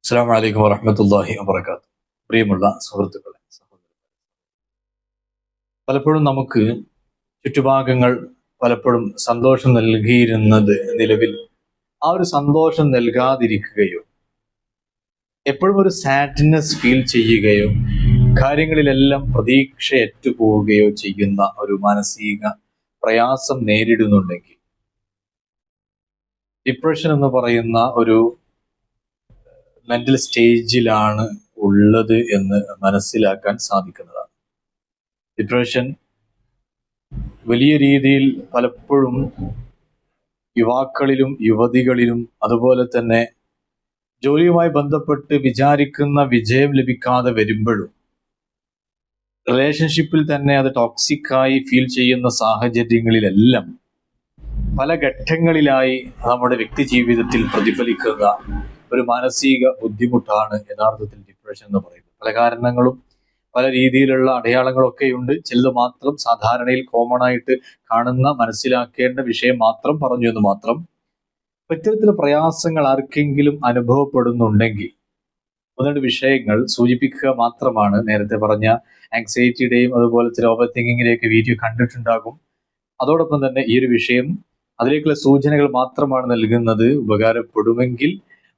അസ്സലാമു അലൈക്കും വറഹ്മത്തുള്ളാഹി വബറകാതുഹു. പ്രിയമുള്ള സുഹൃത്തുക്കളെ, പലപ്പോഴും നമുക്ക് ചുറ്റുഭാഗങ്ങൾ പലപ്പോഴും സന്തോഷം നൽകിയിരുന്നത് നിലവിൽ ആ ഒരു സന്തോഷം നൽകാതിരിക്കുകയോ എപ്പോഴും ഒരു സാഡ്നെസ് ഫീൽ ചെയ്യുകയോ കാര്യങ്ങളിലെല്ലാം പ്രതീക്ഷയറ്റു പോവുകയോ ചെയ്യുന്ന ഒരു മാനസിക പ്രയാസം നേരിടുന്നുണ്ടെങ്കിൽ ഡിപ്രഷൻ എന്ന് പറയുന്ന ഒരു മെന്റൽ സ്റ്റേജിലാണ് ഉള്ളത് എന്ന് മനസ്സിലാക്കാൻ സാധിക്കുന്നതാണ്. ഡിപ്രഷൻ വലിയ രീതിയിൽ പലപ്പോഴും യുവാക്കളിലും യുവതികളിലും അതുപോലെ തന്നെ ജോലിയുമായി ബന്ധപ്പെട്ട് വിചാരിക്കുന്ന വിജയം ലഭിക്കാതെ വരുമ്പോഴും റിലേഷൻഷിപ്പിൽ തന്നെ അത് ടോക്സിക്കായി ഫീൽ ചെയ്യുന്ന സാഹചര്യങ്ങളിലെല്ലാം പല ഘട്ടങ്ങളിലായി നമ്മുടെ വ്യക്തി ജീവിതത്തിൽ പ്രതിഫലിക്കുന്ന ഒരു മാനസിക ബുദ്ധിമുട്ടാണ് യഥാർത്ഥത്തിൽ ഡിപ്രഷൻ എന്ന് പറയുന്നത്. പല കാരണങ്ങളും പല രീതിയിലുള്ള അടയാളങ്ങളൊക്കെയുണ്ട്. ചിലത് മാത്രം സാധാരണയിൽ കോമൺ ആയിട്ട് കാണുന്ന മനസ്സിലാക്കേണ്ട വിഷയം മാത്രം പറഞ്ഞു എന്ന് മാത്രം. ഇത്തരത്തിലുള്ള പ്രയാസങ്ങൾ ആർക്കെങ്കിലും അനുഭവപ്പെടുന്നുണ്ടെങ്കിൽ ഒന്ന് വിഷയങ്ങൾ സൂചിപ്പിക്കുക മാത്രമാണ്. നേരത്തെ പറഞ്ഞ ആങ്സൈറ്റിയുടെയും അതുപോലെ തന്നെ ഓവർ തിങ്കിങ്ങിന്റെയൊക്കെ വീഡിയോ കണ്ടിട്ടുണ്ടാകും. അതോടൊപ്പം തന്നെ ഈ ഒരു വിഷയം അതിലേക്കുള്ള സൂചനകൾ മാത്രമാണ് നൽകുന്നത്. ഉപകാരപ്പെടുമെങ്കിൽ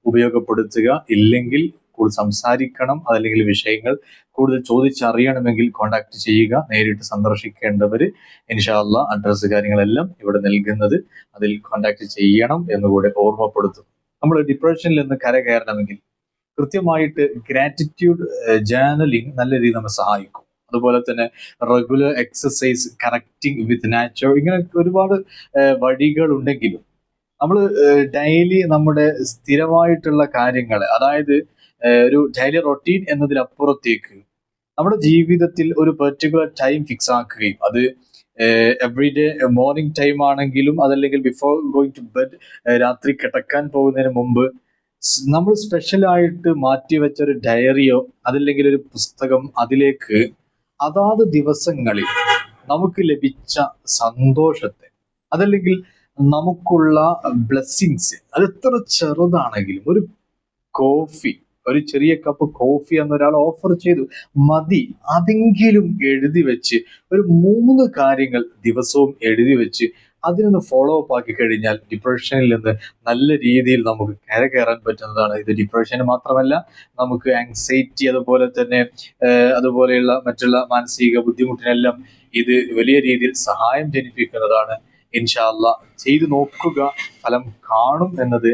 ഉപയോഗപ്പെടുത്തുക, ഇല്ലെങ്കിൽ കൂടുതൽ സംസാരിക്കണം, അതല്ലെങ്കിൽ വിഷയങ്ങൾ കൂടുതൽ ചോദിച്ചറിയണമെങ്കിൽ കോണ്ടാക്ട് ചെയ്യുക. നേരിട്ട് സന്ദർശിക്കേണ്ടവർ ഇൻഷാ അല്ലാഹ് അഡ്രസ്സ് കാര്യങ്ങളെല്ലാം ഇവിടെ നൽകുന്നത്, അതിൽ കോണ്ടാക്ട് ചെയ്യണം എന്നുകൂടെ ഓർമ്മപ്പെടുത്തും. നമ്മൾ ഡിപ്രഷനിൽ നിന്ന് കരകയറണമെങ്കിൽ കൃത്യമായിട്ട് ഗ്രാറ്റിറ്റ്യൂഡ് ജേർണലിംഗ് നല്ല രീതിയിൽ നമ്മെ സഹായിക്കും. അതുപോലെ തന്നെ റെഗുലർ എക്സസൈസ്, കണക്റ്റിംഗ് വിത്ത് നാച്ചർ, ഇങ്ങനെ ഒരുപാട് വഴികൾ ഉണ്ടെങ്കിലും നമ്മൾ ഡെയിലി നമ്മുടെ സ്ഥിരമായിട്ടുള്ള കാര്യങ്ങൾ, അതായത് ഒരു ഡെയിലി റൊട്ടീൻ എന്നതിലപ്പുറത്തേക്ക് നമ്മുടെ ജീവിതത്തിൽ ഒരു പെർട്ടിക്കുലർ ടൈം ഫിക്സ് ആക്കുകയും അത് എവറിഡേ മോർണിംഗ് ടൈം ആണെങ്കിലും അതല്ലെങ്കിൽ ബിഫോർ ഗോയിങ് ടു ബെഡ്, രാത്രി കിടക്കാൻ പോകുന്നതിന് മുമ്പ് നമ്മൾ സ്പെഷ്യലായിട്ട് മാറ്റിവെച്ച ഒരു ഡയറിയോ അതല്ലെങ്കിൽ ഒരു പുസ്തകം, അതിലേക്ക് അതാത് ദിവസങ്ങളിൽ നമുക്ക് ലഭിച്ച സന്തോഷത്തെ അതല്ലെങ്കിൽ നമുക്കുള്ള ബ്ലെസ്സിങ്സ്, അത് എത്ര ചെറുതാണെങ്കിലും ഒരു കോഫി, ഒരു ചെറിയ കപ്പ് കോഫി എന്നൊരാൾ ഓഫർ ചെയ്തു, മതി. അതെങ്കിലും എഴുതി വെച്ച് ഒരു 3 കാര്യങ്ങൾ ദിവസവും എഴുതി വെച്ച് അതിനൊന്ന് ഫോളോ അപ്പ് ആക്കി കഴിഞ്ഞാൽ ഡിപ്രഷനിൽ നിന്ന് നല്ല രീതിയിൽ നമുക്ക് കയറാൻ പറ്റുന്നതാണ്. ഇത് ഡിപ്രഷന് മാത്രമല്ല, നമുക്ക് ആങ്സൈറ്റി അതുപോലെ തന്നെ അതുപോലെയുള്ള മറ്റുള്ള മാനസിക ബുദ്ധിമുട്ടിനെല്ലാം ഇത് വലിയ രീതിയിൽ സഹായം ജനിപ്പിക്കുന്നതാണ്. ഇൻഷാ അല്ലാഹ് ചെയ്തു നോക്കുക, ഫലം കാണും എന്നത്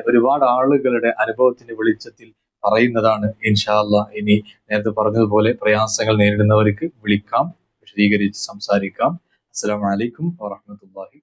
ഒരുപാട് ആളുകളുടെ അനുഭവത്തിന്റെ വെളിച്ചത്തിൽ പറയുന്നതാണ്. ഇൻഷാ അല്ലാഹ് ഇനി നേരത്തെ പറഞ്ഞതുപോലെ പ്രയാസങ്ങൾ നേരിടുന്നവർക്ക് വിളിക്കാം, വിശദീകരിച്ച് സംസാരിക്കാം. അസ്സലാമു അലൈക്കും വറഹ്മത്തുള്ളാഹി.